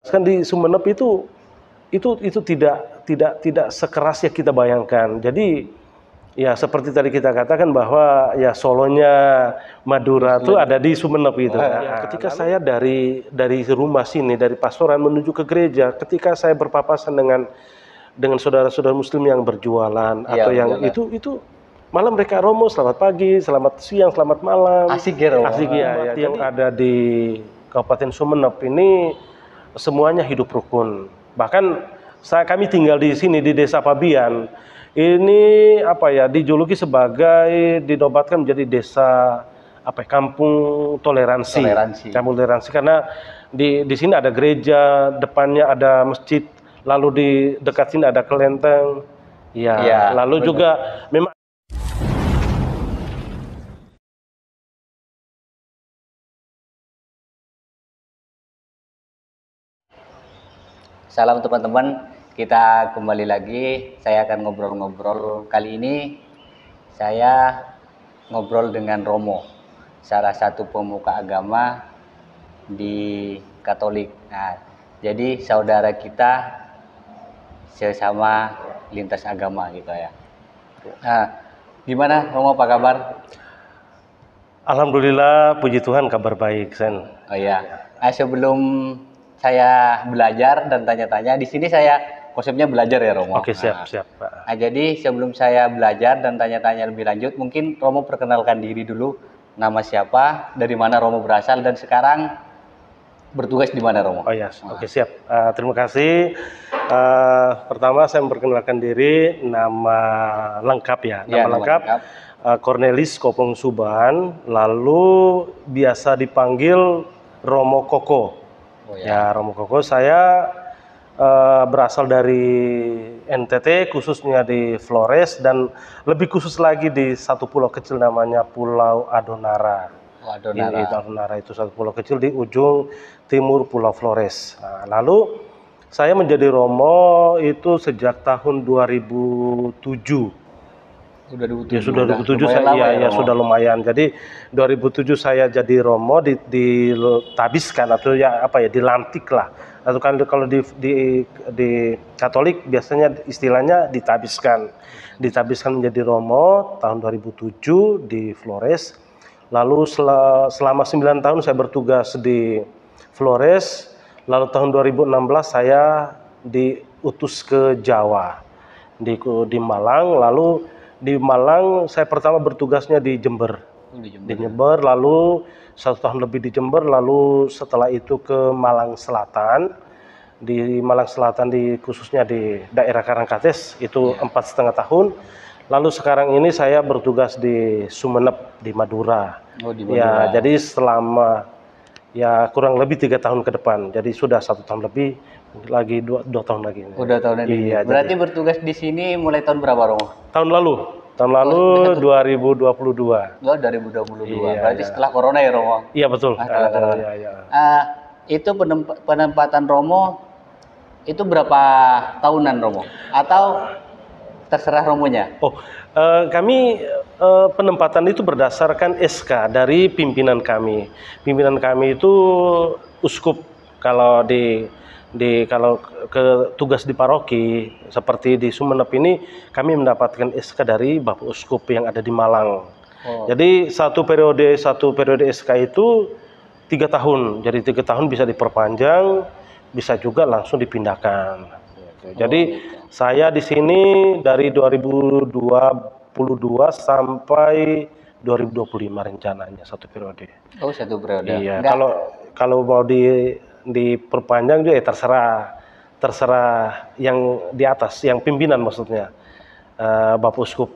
Kan di Sumeneb itu tidak sekeras yang kita bayangkan. Jadi ya seperti tadi kita katakan bahwa ya solonya Madura itu ada di Sumeneb gitu. Ya, ketika saya dari rumah sini, dari pastoran menuju ke gereja, ketika saya berpapasan dengan saudara-saudara Muslim yang berjualan atau yang itu malah mereka romo, selamat pagi, selamat siang, selamat malam. Asik ya romo. Asik ya. Yang ada di Kabupaten Sumeneb ini semuanya hidup rukun. Bahkan kami tinggal di sini di Desa Pabian. Ini dijuluki sebagai dinobatkan menjadi desa kampung toleransi. Kampung toleransi karena di sini ada gereja, depannya ada masjid, lalu di dekat sini ada kelenteng. Ya, lalu benar. Juga memang Salam teman-teman, kita kembali lagi. Saya akan ngobrol-ngobrol. Kali ini saya ngobrol dengan Romo, salah satu pemuka agama di Katolik. Nah, jadi saudara kita sesama lintas agama gitu ya. Nah, gimana Romo, apa kabar? Alhamdulillah, puji Tuhan, kabar baik, Sen. Oh iya. Nah, sebelum saya belajar dan tanya-tanya, di sini saya konsepnya belajar ya Romo. Oke, siap. Nah, jadi sebelum saya belajar dan tanya-tanya lebih lanjut, mungkin Romo perkenalkan diri dulu, nama siapa, dari mana Romo berasal, dan sekarang bertugas di mana Romo? Oh ya, oke, siap. Terima kasih. Pertama saya memperkenalkan diri, nama lengkap ya. Nama lengkap. Cornelis Kopong Suban, lalu biasa dipanggil Romo Koko. Oh, ya, Romo Koko. Saya berasal dari NTT, khususnya di Flores, dan lebih khusus lagi di satu pulau kecil namanya Pulau Adonara. Adonara itu satu pulau kecil di ujung timur Pulau Flores. Nah, lalu saya menjadi Romo itu sejak tahun 2007. Sudah 2007 saya sudah lumayan. Jadi 2007 saya jadi Romo ditabiskan atau dilantik lah. Atau kalau di Katolik biasanya istilahnya ditabiskan menjadi Romo tahun 2007 di Flores. Lalu selama 9 tahun saya bertugas di Flores. Lalu tahun 2016 saya diutus ke Jawa di Malang. Lalu di Malang saya pertama bertugasnya di Jember. Di Jember, lalu 1 tahun lebih di Jember, lalu setelah itu ke Malang Selatan. Di Malang Selatan khususnya di daerah Karangkates itu 4,5 tahun. Lalu sekarang ini saya bertugas di Sumeneb di Madura. Ya, jadi selama kurang lebih 3 tahun ke depan. Jadi sudah 1 tahun lebih, lagi 2 tahun lagi. Udah tahun ini. Iya, berarti bertugas di sini mulai tahun berapa, Romo? Tahun lalu 2022. 2022. Iya, berarti setelah corona ya, Romo? Iya, betul. Itu penempatan Romo itu berapa tahunan, Romo? Atau terserah Romonya? Kami penempatan itu berdasarkan SK dari pimpinan kami. Pimpinan kami itu uskup. Kalau kalau ke tugas di paroki seperti di Sumeneb ini, kami mendapatkan SK dari Bapak Uskup yang ada di Malang. Jadi satu periode SK itu 3 tahun. Jadi 3 tahun bisa diperpanjang, bisa juga langsung dipindahkan. Jadi saya di sini dari 2022 sampai 2025 rencananya satu periode. Oh, satu periode. Iya. Kalau mau diperpanjang juga terserah yang di atas, yang pimpinan maksudnya, Bapak Uskup.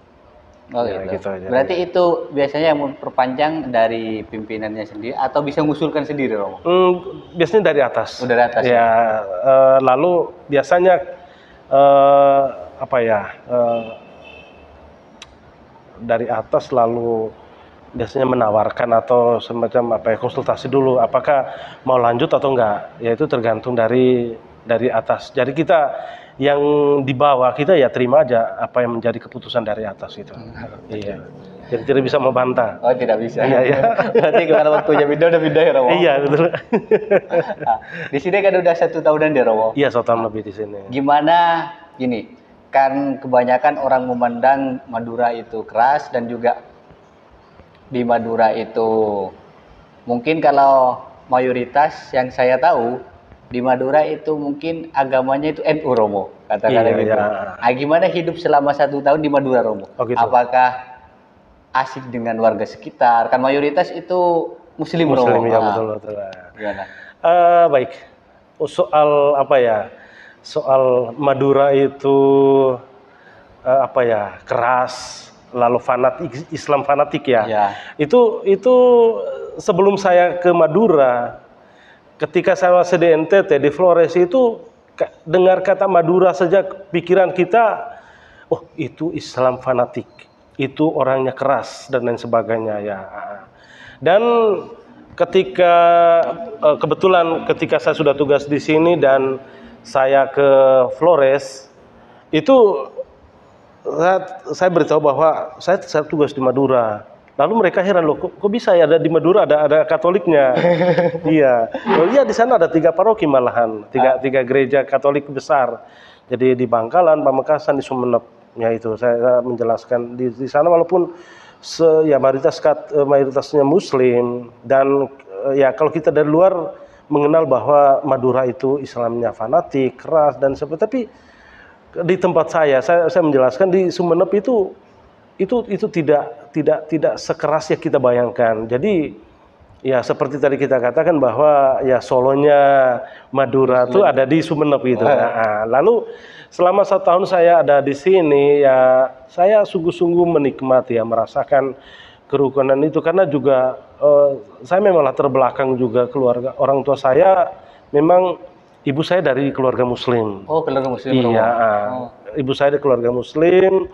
Oh gitu aja. Berarti itu biasanya yang memperpanjang dari pimpinannya sendiri atau bisa mengusulkan sendiri, Romo? Biasanya dari atas. Dari atas ya. Lalu biasanya dari atas lalu biasanya menawarkan atau semacam konsultasi dulu apakah mau lanjut atau enggak, yaitu tergantung dari atas. Jadi kita yang di bawah kita ya terima aja apa yang menjadi keputusan dari atas itu. Iya. jadi tidak bisa membantah. Oh, tidak bisa. Iya, iya. Berarti karena waktunya pindah udah pindah ya Romo. Iya, betul. Nah, di sini kan udah 1 tahunan ya Romo. Iya, 1 tahun lebih di sini. Gimana gini? Kan kebanyakan orang memandang Madura itu keras, dan juga di Madura itu mungkin kalau mayoritas yang saya tahu di Madura itu mungkin agamanya itu NU Romo, katakanlah Iya, gitu. iya. Nah, gimana hidup selama 1 tahun di Madura Romo? Oh, gitu. Apakah asik dengan warga sekitar? Kan mayoritas itu Muslim Romo. Ya, Nah, betul. gimana? Baik. Soal apa ya? Soal Madura itu apa ya? Keras, lalu fanatik, Islam fanatik ya. Ya. Itu sebelum saya ke Madura, ketika saya masih di NTT di Flores itu dengar kata Madura saja pikiran kita, oh itu Islam fanatik, itu orangnya keras dan lain sebagainya ya. Dan ketika kebetulan ketika saya sudah tugas di sini dan saya ke Flores, itu saya beritahu bahwa saya tugas di Madura. Lalu mereka heran, loh kok bisa ya ada di Madura ada Katoliknya. Iya. Oh iya, di sana ada 3 paroki malahan, tiga gereja Katolik besar. Jadi di Bangkalan, Pamekasan, di Sumeneb. Ya itu saya menjelaskan di sana walaupun mayoritasnya Muslim, dan ya kalau kita dari luar mengenal bahwa Madura itu Islamnya fanatik, keras dan seperti, tapi di tempat saya menjelaskan di Sumeneb itu tidak sekeras yang kita bayangkan. Jadi ya seperti tadi kita katakan bahwa ya solonya Madura itu ada di Sumeneb gitu. Nah, lalu selama 1 tahun saya ada di sini ya saya sungguh-sungguh menikmati ya, merasakan kerukunan itu, karena juga saya memanglah terbelakang juga keluarga. Orang tua saya memang ibu saya dari keluarga Muslim. Oh, keluarga Muslim. Iya, ibu saya dari keluarga Muslim.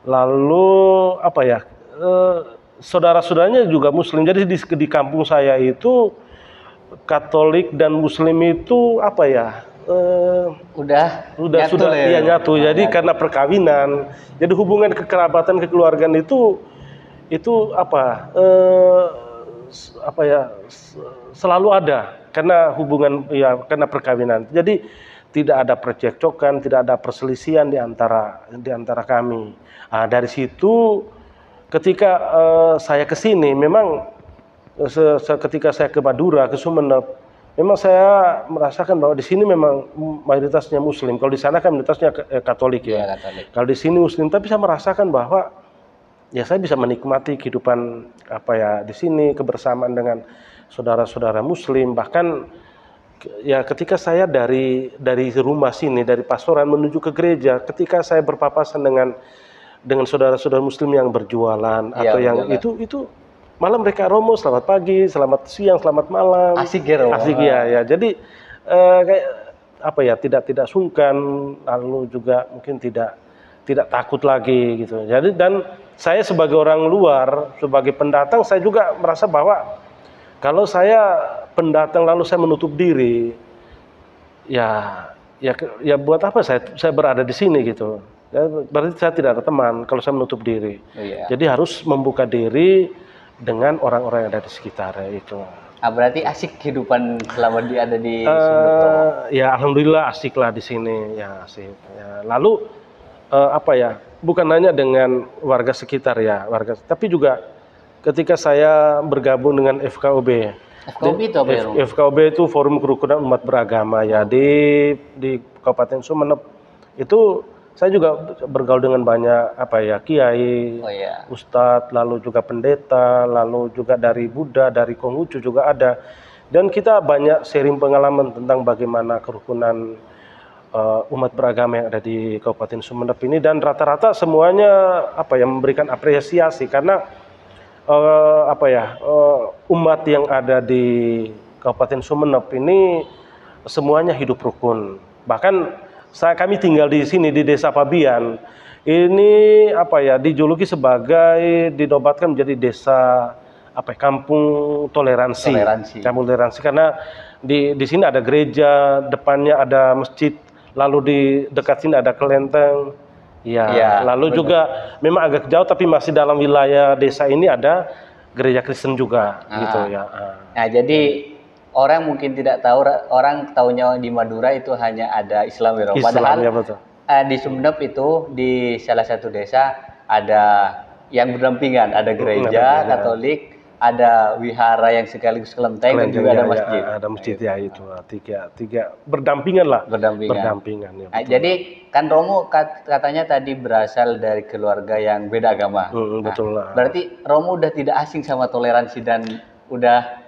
Lalu apa ya, saudara-saudaranya juga Muslim. Jadi di kampung saya itu Katolik dan Muslim itu apa ya? Sudah ya, nyatu. Jadi karena perkawinan, jadi hubungan kekerabatan kekeluargaan itu selalu ada karena hubungan ya, karena perkawinan. Jadi tidak ada percekcokan, tidak ada perselisihan di antara kami. Nah, dari situ ketika saya ke sini memang ketika saya ke Madura, ke Sumeneb, memang saya merasakan bahwa di sini memang mayoritasnya Muslim. Kalau di sana kan mayoritasnya Katolik ya. Katolik. Kalau di sini Muslim, tapi saya merasakan bahwa ya saya bisa menikmati kehidupan di sini, kebersamaan dengan saudara-saudara Muslim. Bahkan ya ketika saya dari rumah sini, dari pastoran menuju ke gereja, ketika saya berpapasan dengan saudara-saudara Muslim yang berjualan atau yang itu malah mereka Romo, selamat pagi, selamat siang, selamat malam. Asik ya Romo. Asik ya. Jadi kayak tidak sungkan, lalu juga mungkin tidak takut lagi gitu. Jadi dan saya sebagai orang luar, sebagai pendatang, saya juga merasa bahwa kalau saya pendatang lalu saya menutup diri, ya buat apa saya berada di sini gitu. Ya, berarti saya tidak ada teman kalau saya menutup diri. Iya. Jadi harus membuka diri dengan orang-orang yang ada di sekitar itu. Berarti asik kehidupan selama dia ada di Sumeneb. Ya alhamdulillah asik lah di sini, ya asik. Ya, lalu bukan hanya dengan warga sekitar ya, tapi juga ketika saya bergabung dengan FKUB. FKUB itu apa ya? FKUB itu Forum Kerukunan Umat Beragama ya di Kabupaten Sumeneb. Itu saya juga bergaul dengan banyak kiai, ustadz, lalu juga pendeta, lalu juga dari Buddha, dari Konghucu juga ada. Dan kita banyak sharing pengalaman tentang bagaimana kerukunan umat beragama yang ada di Kabupaten Sumeneb ini, dan rata-rata semuanya memberikan apresiasi karena umat yang ada di Kabupaten Sumeneb ini semuanya hidup rukun. Bahkan kami tinggal di sini di Desa Pabian. Ini dijuluki sebagai, dinobatkan menjadi desa kampung toleransi. Kampung toleransi karena di sini ada gereja, depannya ada masjid, lalu di dekat sini ada kelenteng. Iya. Iya, Lalu betul. juga memang agak jauh tapi masih dalam wilayah desa ini ada gereja Kristen juga gitu ya. Nah, jadi orang mungkin tidak tahu, orang taunya di Madura itu hanya ada Islam, ya. Islam, Padahal ya betul. di Sumeneb itu di salah satu desa ada yang berdampingan, ada gereja ada Katolik, ada wihara yang sekaligus kelenteng, dan juga ada masjid. ada masjid ya itu tiga berdampingan lah. Berdampingan ya. Nah, jadi kan Romo katanya tadi berasal dari keluarga yang beda agama. Betul lah. Berarti Romo udah tidak asing sama toleransi dan udah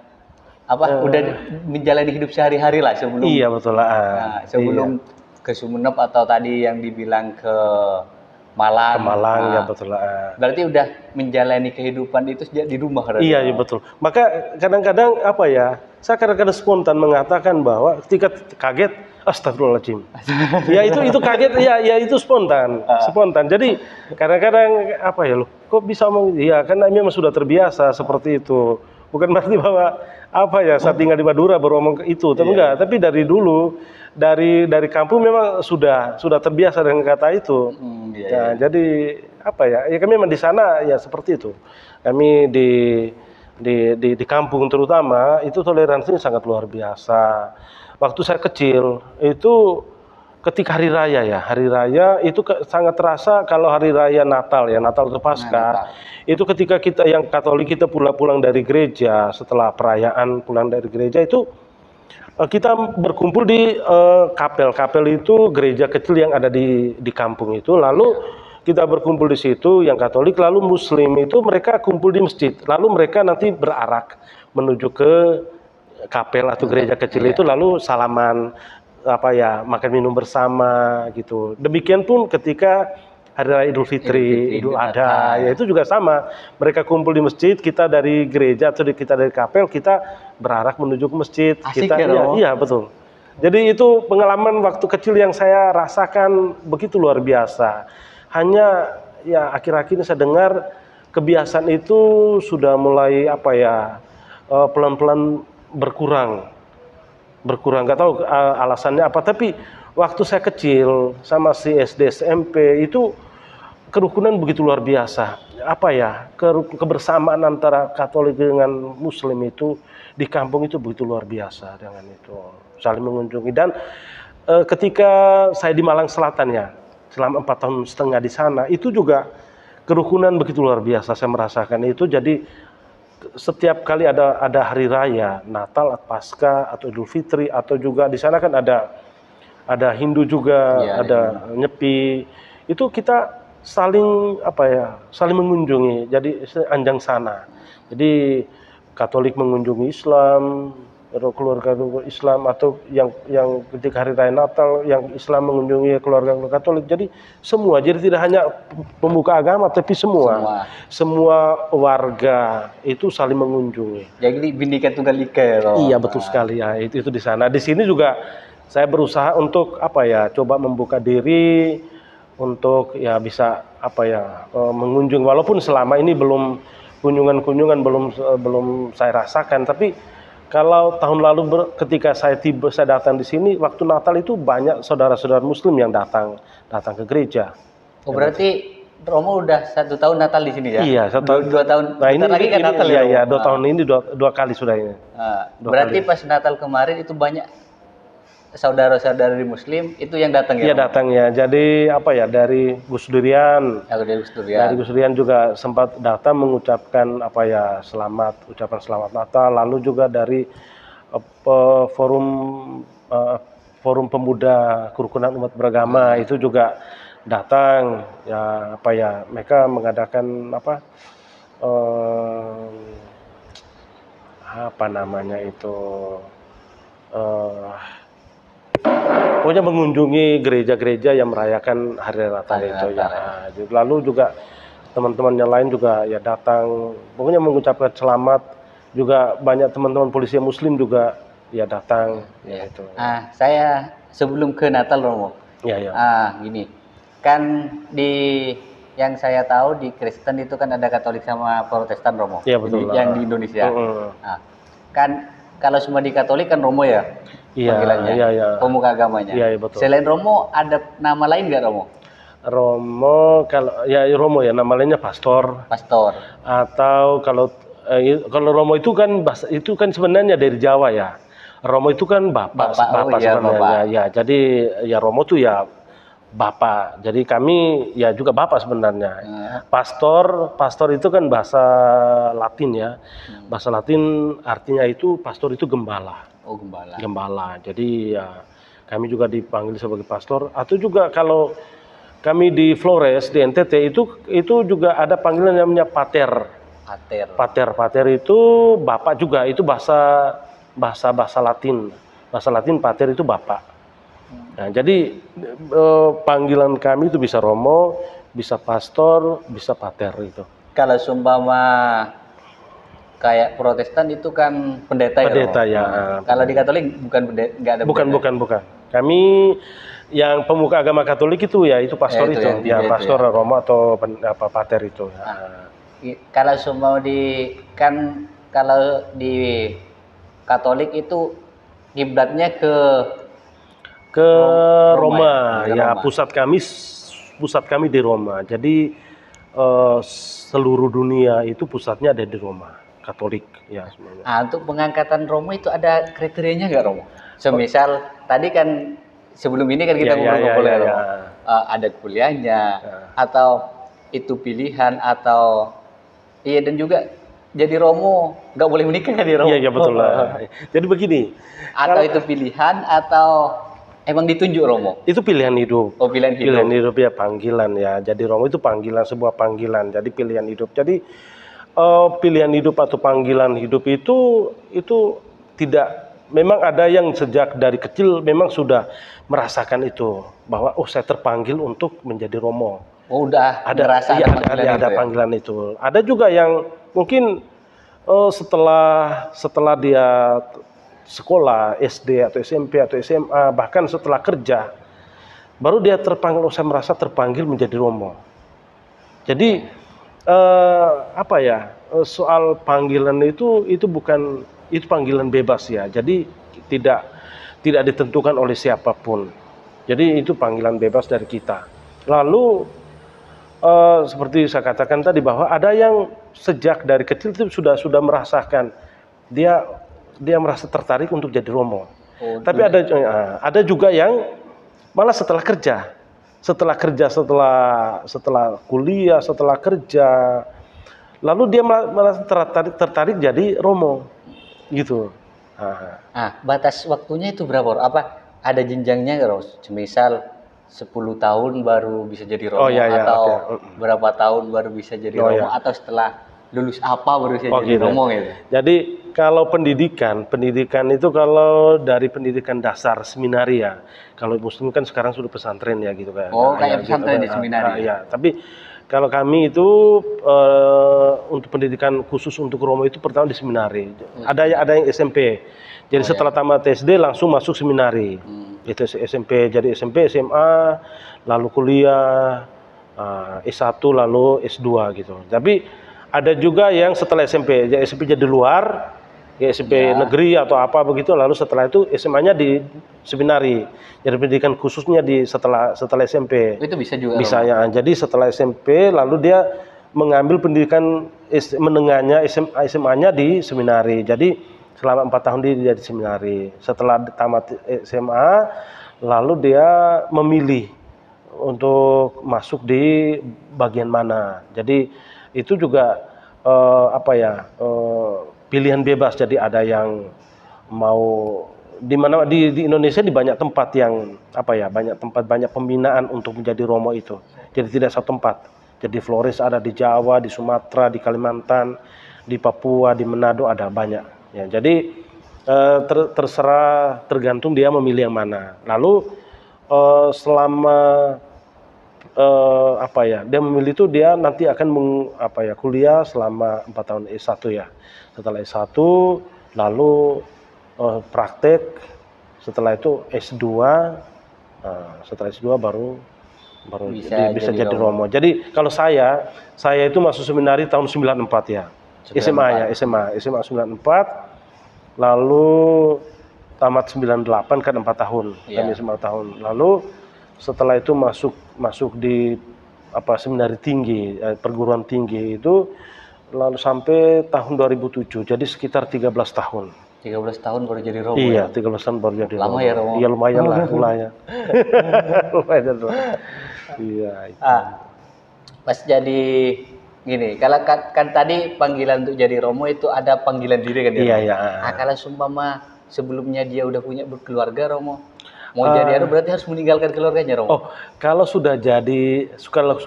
udah menjalani hidup sehari-hari lah sebelum. Iya betul lah. Nah, sebelum ke Sumeneb atau tadi yang dibilang ke Malang. Ke Malang ya betul lah. Berarti udah menjalani kehidupan itu sejak di rumah. Iya betul. Maka kadang-kadang saya kadang-kadang spontan mengatakan bahwa ketika kaget, astagfirullahaladzim. Ya itu kaget, ya itu spontan. Jadi kadang-kadang kok bisa ngomong, ya karena memang sudah terbiasa seperti itu. Bukan berarti bahwa saya tinggal di Madura baru ngomong itu, tapi enggak. Tapi dari dulu, dari kampung memang sudah terbiasa dengan kata itu. Jadi ya kami memang di sana ya seperti itu. Kami di kampung terutama itu toleransinya sangat luar biasa. Waktu saya kecil itu ketika hari raya itu sangat terasa. Kalau hari raya Natal atau Paskah, itu ketika kita yang Katolik kita pulang dari gereja, setelah perayaan pulang dari gereja itu kita berkumpul di kapel itu gereja kecil yang ada di kampung itu. Lalu kita berkumpul di situ yang Katolik, lalu Muslim itu mereka kumpul di masjid, lalu mereka nanti berarak menuju ke kapel atau gereja kecil itu, lalu salaman, makan minum bersama gitu. Demikian pun ketika hari raya Idul Fitri, Idul Adha, ya itu juga sama. Mereka kumpul di masjid, kita dari gereja atau kita dari kapel, kita berarak menuju ke masjid. Asik kita, iya betul. Jadi itu pengalaman waktu kecil yang saya rasakan begitu luar biasa. Hanya ya akhir-akhir ini saya dengar kebiasaan itu sudah mulai pelan-pelan berkurang, nggak tahu alasannya apa. Tapi waktu saya kecil sama si SD SMP itu kerukunan begitu luar biasa. Kebersamaan antara Katolik dengan Muslim itu di kampung itu begitu luar biasa dengan itu, saling mengunjungi. Dan ketika saya di Malang Selatan ya, selama 4,5 tahun di sana, itu juga kerukunan begitu luar biasa saya merasakan itu. Jadi setiap kali ada hari raya Natal, Paskah atau Idul Fitri, atau juga di sana kan ada Hindu juga, ada Nyepi, itu kita saling mengunjungi. Jadi anjang sana. Jadi Katolik mengunjungi Islam, keluarga Islam, atau yang ketika hari raya Natal yang Islam mengunjungi keluarga Katolik. Jadi semua, jadi tidak hanya pemuka agama tapi semua warga itu saling mengunjungi. Jadi Bhinneka Tunggal Ika. Iya betul sekali ya, itu di sana. Di sini juga saya berusaha untuk coba membuka diri untuk bisa mengunjung, walaupun selama ini belum kunjungan belum saya rasakan. Tapi kalau tahun lalu ketika saya datang di sini waktu Natal itu banyak saudara-saudara Muslim yang datang ke gereja. Oh berarti Romo udah 1 tahun Natal di sini ya? Iya, 1 tahun. 2 tahun. Nah ini lagi kan Natal ya? Iya, 2 tahun ini dua kali sudah ini. Berarti pas Natal kemarin itu banyak saudara-saudari Muslim itu yang datang ya? Iya datang ya. Jadi dari Gus Durian. Dari Gus Durian juga sempat datang mengucapkan ucapan selamat Natal. Lalu juga dari forum pemuda kerukunan umat beragama itu juga datang. Mereka mengadakan pokoknya mengunjungi gereja-gereja yang merayakan hari Natal itu ya. Lalu juga teman-teman yang lain juga ya datang, pokoknya mengucapkan selamat. Juga banyak teman-teman polisi Muslim juga ya datang. Ya itu. Saya sebelum ke Natal Romo. Iya. Gini, kan yang saya tahu di Kristen itu kan ada Katolik sama Protestan Romo. Iya betul. Yang di Indonesia. Kan kalau semua di Katolik kan Romo ya. Iya, Pemuka agamanya. Iya, betul. Selain Romo, ada nama lain nggak Romo? Romo kalau ya Romo ya namanya pastor. Pastor. Atau kalau Romo itu kan itu kan sebenarnya dari Jawa ya. Romo itu kan bapak Iya, sebenarnya bapak. ya. Jadi ya Romo tuh ya bapak. Jadi kami ya juga bapak sebenarnya. Pastor itu kan bahasa Latin ya. Bahasa Latin artinya itu pastor itu gembala. Oh, gembala. Gembala. Jadi ya kami juga dipanggil sebagai pastor. Atau juga kalau kami di Flores di NTT itu juga ada panggilan namanya pater. Pater itu bapak juga, itu bahasa Latin. Bahasa Latin pater itu bapak. Nah, jadi panggilan kami itu bisa Romo, bisa pastor, bisa pater itu. Kalau sumpama kayak Protestan itu kan pendeta ya. Pendeta ya. Kalau di Katolik bukan pendeta, nggak ada pendeta. Bukan. Kami yang pemuka agama Katolik itu ya itu pastor itu ya pastor ya. Romo atau pater itu. Kalau semua kalau di Katolik itu kiblatnya ke Roma ya. Pusat kami di Roma. Jadi seluruh dunia itu pusatnya ada di Roma Katolik ya semuanya. Untuk pengangkatan Romo itu ada kriterianya nggak, Romo? Semisal tadi kan sebelum ini kan kita ngobrol-ngobrol ya. Ada kuliahnya atau itu pilihan atau dan juga jadi Romo nggak boleh menikah kan di Romo? Iya betul lah. Jadi begini. Atau itu pilihan atau emang ditunjuk Romo? Itu pilihan hidup. Oh, pilihan hidup. Pilihan hidup ya, panggilan ya. Jadi Romo itu panggilan, sebuah panggilan. Jadi pilihan hidup. Jadi pilihan hidup atau panggilan hidup itu tidak. Memang ada yang sejak dari kecil memang sudah merasakan itu bahwa saya terpanggil untuk menjadi Romo. Oh, udah ada panggilan itu. Ada juga yang mungkin setelah dia sekolah SD atau SMP atau SMA bahkan setelah kerja baru dia terpanggil. Saya merasa terpanggil menjadi Romo. Jadi soal panggilan itu bukan. Itu panggilan bebas ya, jadi tidak ditentukan oleh siapapun. Jadi itu panggilan bebas dari kita. Lalu seperti saya katakan tadi bahwa ada yang sejak dari kecil itu sudah merasakan dia merasa tertarik untuk jadi Romo. Tapi ada juga yang malah setelah kuliah, setelah kerja, lalu dia malah tertarik jadi Romo. Gitu. Batas waktunya itu berapa? Apa ada jenjangnya nggak, Misal 10 tahun baru bisa jadi Romo atau berapa tahun baru bisa jadi Romo atau setelah lulus apa baru bisa jadi Romo gitu. Jadi kalau pendidikan itu kalau dari pendidikan dasar seminari ya. Kalau Muslim kan sekarang sudah pesantren ya gitu kan. Kayak pesantren di seminari. Ya, tapi kalau kami itu untuk pendidikan khusus untuk Romo itu pertama di seminari. Ada yang SMP. Jadi setelah tamat SD langsung masuk seminari. Itu SMP. Jadi SMP, SMA, lalu kuliah, S1 lalu S2 gitu. Tapi ada juga yang setelah SMP jadi luar, ya SMP negeri atau apa begitu, lalu setelah itu SMA-nya di seminari. Jadi pendidikan khususnya setelah SMP. Itu bisa juga. Bisa ya. Jadi setelah SMP lalu dia mengambil pendidikan menengahnya SMA-nya di seminari. Jadi selama 4 tahun dia di seminari. Setelah tamat SMA lalu dia memilih untuk masuk di bagian mana. Jadi itu juga pilihan bebas. Jadi ada yang mau di Indonesia di banyak tempat yang banyak pembinaan untuk menjadi Romo itu. Jadi tidak satu tempat. Jadi Flores ada di Jawa, di Sumatera, di Kalimantan, di Papua, di Manado ada banyak. Ya, jadi terserah, tergantung dia memilih yang mana. Lalu selama dia memilih itu dia nanti akan kuliah selama 4 tahun S1 ya. Setelah S1 lalu praktek, setelah itu S2, setelah S2 baru bisa jadi Romo. Jadi kalau saya itu masuk seminari tahun 94 ya. SMA 94, lalu tamat 98 kan 4 tahun, kami 5 tahun. Lalu Setelah itu masuk di seminari tinggi, perguruan tinggi itu, lalu sampai tahun 2007. Jadi sekitar 13 tahun. 13 tahun baru jadi Romo. Iya, ya? 13 tahun baru jadi Lama Romo. ya Romo? Iya, lumayan lah, lumayan. Lumayan. Iya. Pas jadi gini, kalau kan tadi panggilan untuk jadi Romo itu ada panggilan diri kan ya? Iya, iya. Kalau sumpama sebelumnya dia udah punya berkeluarga Romo, mau jadi berarti harus meninggalkan keluarganya Romo? Oh, kalau sudah jadi,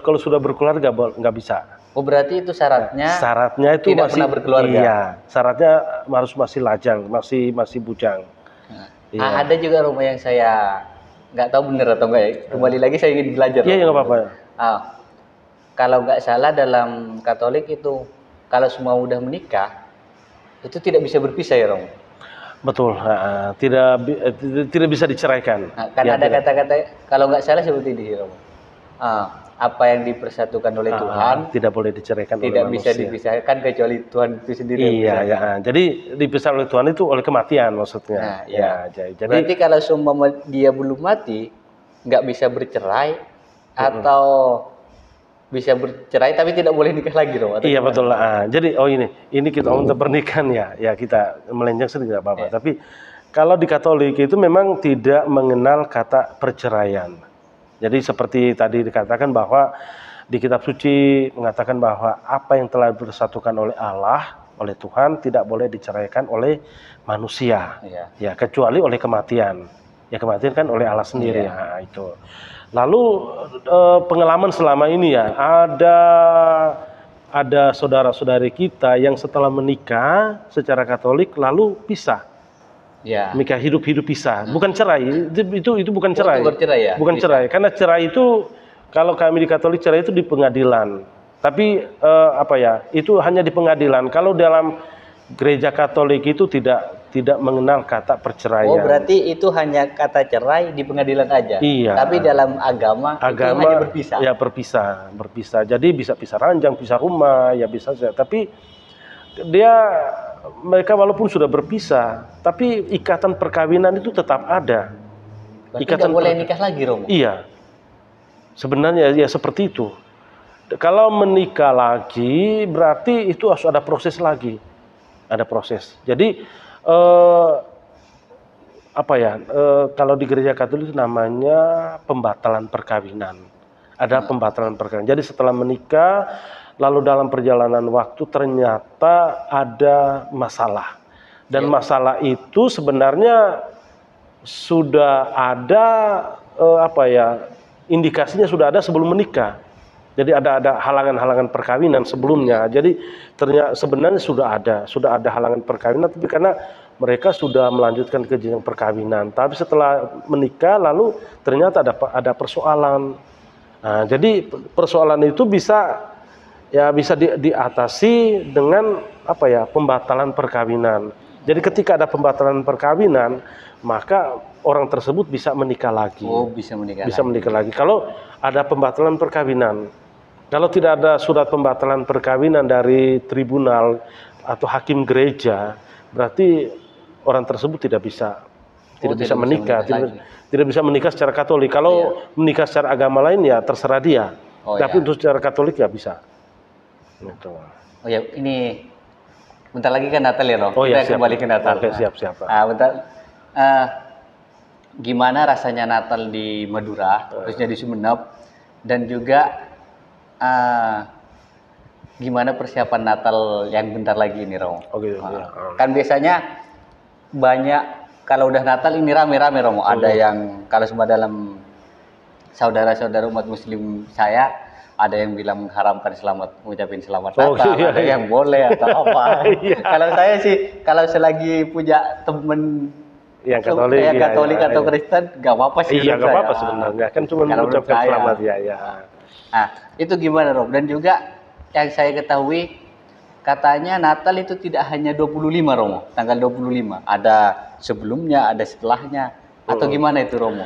kalau sudah berkeluarga nggak bisa. Oh, berarti itu syaratnya? Syaratnya itu tidak masih pernah berkeluarga. Iya, syaratnya harus masih lajang, masih bujang. Nah, ada juga Romo yang saya nggak tahu benar atau enggak ya. Kembali lagi saya ingin belajar. Iya, nggak apa-apa. Kalau nggak salah dalam Katolik itu, kalau semua udah menikah, itu tidak bisa berpisah ya Romo? Betul, tidak bisa diceraikan. Kan ada kata-kata, kalau nggak salah seperti ini Romo. Apa yang dipersatukan oleh Tuhan tidak boleh diceraikan oleh tidak manusia. bisa dipisahkan kecuali Tuhan itu sendiri. Iya, ya. Jadi dipisah oleh Tuhan itu oleh kematian maksudnya. Jadi berarti kalau seumpama dia belum mati, nggak bisa bercerai atau bisa bercerai tapi tidak boleh nikah lagi Romo? Iya betul. Jadi ini kita untuk pernikahan ya kita melenceng sedikit tidak apa-apa. Tapi kalau di Katolik itu memang tidak mengenal kata perceraian. Jadi seperti tadi dikatakan bahwa di kitab suci mengatakan bahwa apa yang telah dipersatukan oleh Allah, oleh Tuhan tidak boleh diceraikan oleh manusia. Ya, kecuali oleh kematian. Ya, kematian kan oleh Allah sendiri. Nah, itu. Lalu pengalaman selama ini ya, ada saudara-saudari kita yang setelah menikah secara Katolik lalu pisah. Ya. Menikah hidup pisah, bukan cerai. Itu bukan cerai. Itu bercerai ya? Bukan bisa. Cerai, karena cerai itu kalau kami di Katolik cerai itu di pengadilan. Tapi itu hanya di pengadilan. Kalau dalam gereja Katolik itu tidak mengenal kata perceraian. Oh, berarti itu hanya kata cerai di pengadilan aja. Iya. Tapi dalam agama itu hanya berpisah. Ya berpisah. Jadi bisa pisah ranjang, pisah rumah, ya bisa saja. Tapi mereka walaupun sudah berpisah, tapi ikatan perkawinan itu tetap ada. Berarti ikatan boleh nikah lagi, Romo? Iya. Sebenarnya ya seperti itu. Kalau menikah lagi, berarti itu harus ada proses lagi. Ada proses. Jadi kalau di gereja Katolik namanya pembatalan perkawinan. Ada pembatalan perkawinan. Jadi setelah menikah, lalu dalam perjalanan waktu ternyata ada masalah. Dan masalah itu sebenarnya sudah ada indikasinya sudah ada sebelum menikah. Jadi ada halangan-halangan perkawinan sebelumnya. Jadi ternyata sebenarnya sudah ada halangan perkawinan, tapi karena mereka sudah melanjutkan ke jenjang perkawinan. Tapi setelah menikah lalu ternyata ada persoalan. Nah, jadi persoalan itu bisa diatasi dengan pembatalan perkawinan. Jadi ketika ada pembatalan perkawinan, maka orang tersebut bisa menikah lagi. Oh, bisa menikah lagi. Kalau ada pembatalan perkawinan, kalau tidak ada surat pembatalan perkawinan dari tribunal atau hakim gereja, berarti orang tersebut tidak bisa menikah, tidak bisa menikah secara Katolik. Kalau menikah secara agama lain ya terserah dia. Tapi untuk secara Katolik ya bisa. Gitu. Oh ya, ini bentar lagi kan Natal ya, Romo? Kita kembali ke Natal. Oke, siap. Gimana rasanya Natal di Madura, khususnya di Sumeneb, dan juga gimana persiapan Natal yang bentar lagi ini, Romo? Kan biasanya banyak kalau udah Natal ini rame-rame, Romo. Ada yang kalau semua dalam saudara-saudara umat Muslim saya, ada yang bilang mengharamkan ngucapin selamat Natal, ada yang boleh atau apa. Kalau saya sih, kalau selagi punya temen yang Katolik, atau Kristen, gak apa-apa sih. Iya, gak apa-apa sebenarnya. Kan cuma mengucapkan selamat ya. Nah, itu gimana, Rob? Dan juga yang saya ketahui, katanya Natal itu tidak hanya 25, Romo. Tanggal 25. Ada sebelumnya, ada setelahnya. Atau gimana itu, Romo?